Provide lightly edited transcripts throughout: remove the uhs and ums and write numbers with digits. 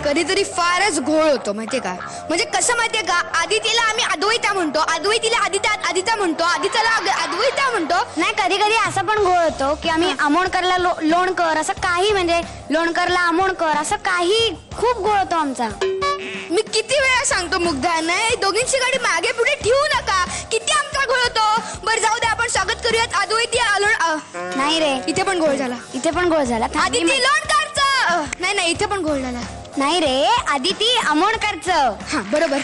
कधीतरी फारच घोळ होतो माहितीये का. म्हणजे कसं माहितीये का, आदितीला आम्ही अद्वैता म्हणतो, अद्वैतीला आदिता म्हणतो, आदिताला अद्वैता म्हणतो. नाही, कधी कधी असा पण घोळ होतो की आम्ही आमोणकरला लोणकर असं काही, म्हणजे लोणकरला आमोणकर असं काही खूप घोळ होतो आमचा. मी किती वेळा सांगतो मुग्धा, नाही दोघींची गाडी मागे पुढे ठेवू नका, किती आमचा घोळ होतो. बरं जाऊ दे, आपण स्वागत करूयात अद्वैती नाही रे, इथे पण घोळ झाला. इथे पण घोळ झाला. आदिती लोणकरचं नाही इथे पण घोळ झाला. नाही रे, आदिती आमोणकरचं. हा बरोबर.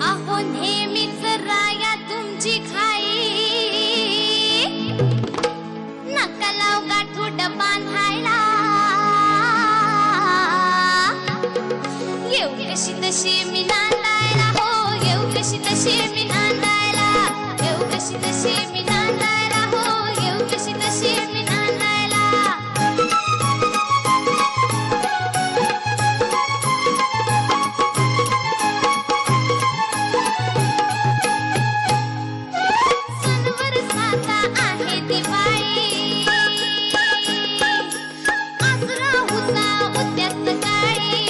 अहो नेहमीच राया तुमची खाई, नका लाव गाठोड बांधायला. येऊ कशी तशी मी नांदायला, हो येऊ कशी तशी मी नांदायला, येऊ कशी तशी मी नांदायला, हो येऊ कशी तशी मी नांदायला. सणवर साता आहे दिवाळी, आसरा हुसा उद्यात काळी.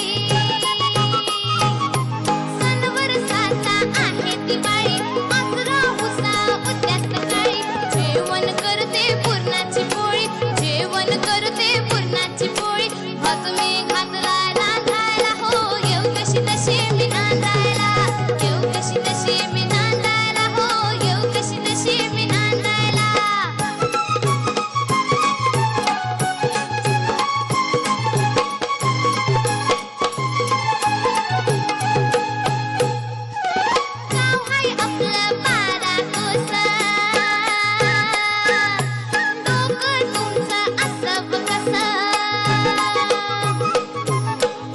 सणवर साता आहे दिवाळी, आसरा हुसा उद्यात काळी. जेवण करते पुरणाची पोळी, जेवण करते पुरणाची पोळी. भात मी घातला रांधायला, हो येऊ कशी तशी मी नांदायला, येऊ कशी तशी मी नांदायला, हो येऊ कशी तशी मी नांदायला. गाव हाय आपलं 12 कोस, डोकं तुमचं असावं कसं.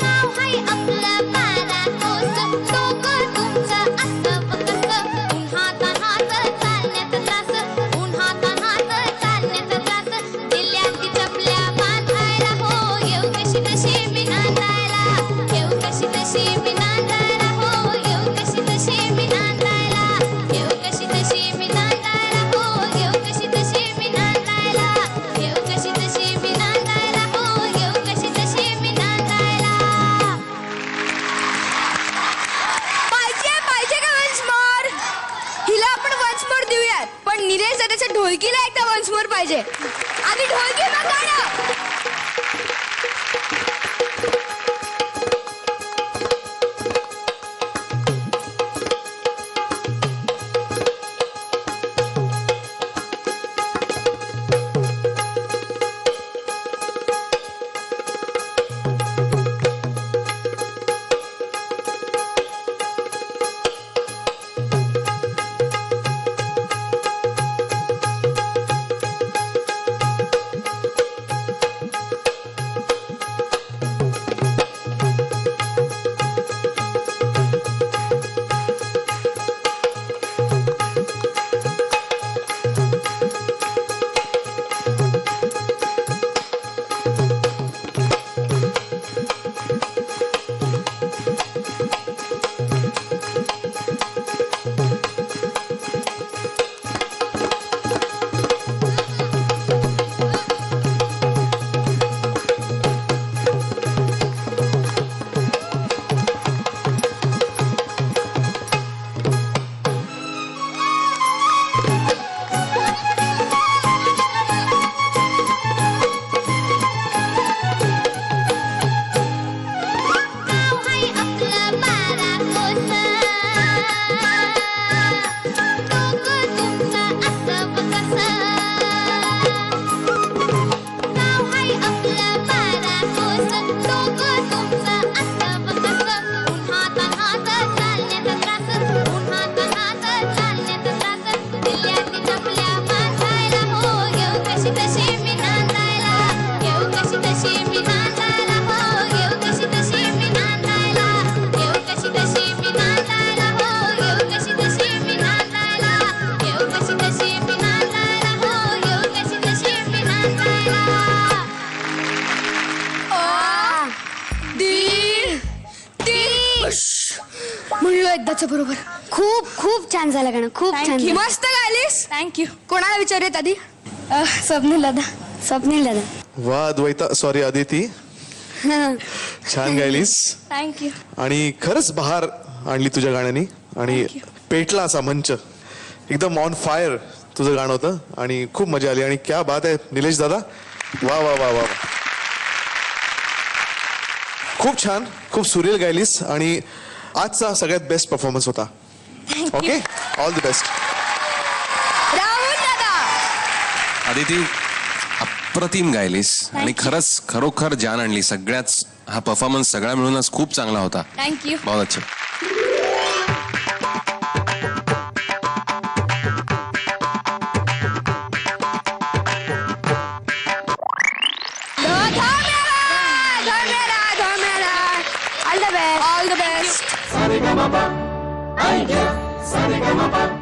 गाव हाय आपलं 12 कोस, डोकं तुमचं असावं कसं. उन्हातान्हात चालण्याचा त्रास, उन्हातान्हात चालण्याचा त्रास. दिल्यात चपल्या बांधायला, हो येऊ कशी तशी मी नांदायला, येऊ कशी तशी मी नांदायला, हो येऊ कशी तशी मी नांदायला, येऊ कशी तशी मी नांदायला, हो येऊ कशी तशी मी नांदायला, येऊ कशी तशी मी नांदायला, हो येऊ कशी तशी मी नांदायला. पाहिजे का वन्स मोर. हिला आपण वन्स मोर देऊयात, पण निलेश दादाच्या ढोलकीला एकदा वन्स मोर पाहिजे. आधी ढोलकी मग गाणं. म्हणलो एकदाच बरोबर. खूप खूप छान झालं गाणं, खूप छान झालं. मस्त गायलीस. थँक्यू. कोणाला विचारूयात आधी? स्वप्नील दादा. स्वप्नील दादा. वा अद्वैता, सॉरी अदिती, छान गायलीस. थँक्यू. आणि खरंच बहार आणली तुझ्या गाण्यानी आणि पेटला असा मंच. एकदम ऑन फायर तुझं गाणं होतं आणि खूप मजा आली. आणि क्या बात आहे निलेश दादा, वा वा वा वा. खूप छान, खूप सुरेल गायलीस आणि आजचा सगळ्यात बेस्ट परफॉर्मन्स होता. Okay, all the best. Rahul दादा. आदिती, अप्रतिम गायलीस आणि खरंच खरोखर जान आणली. सगळ्याच हा परफॉर्मन्स सगळा मिळूनच खूप चांगला होता. थँक्यू. बहुत अच्छा. All the best.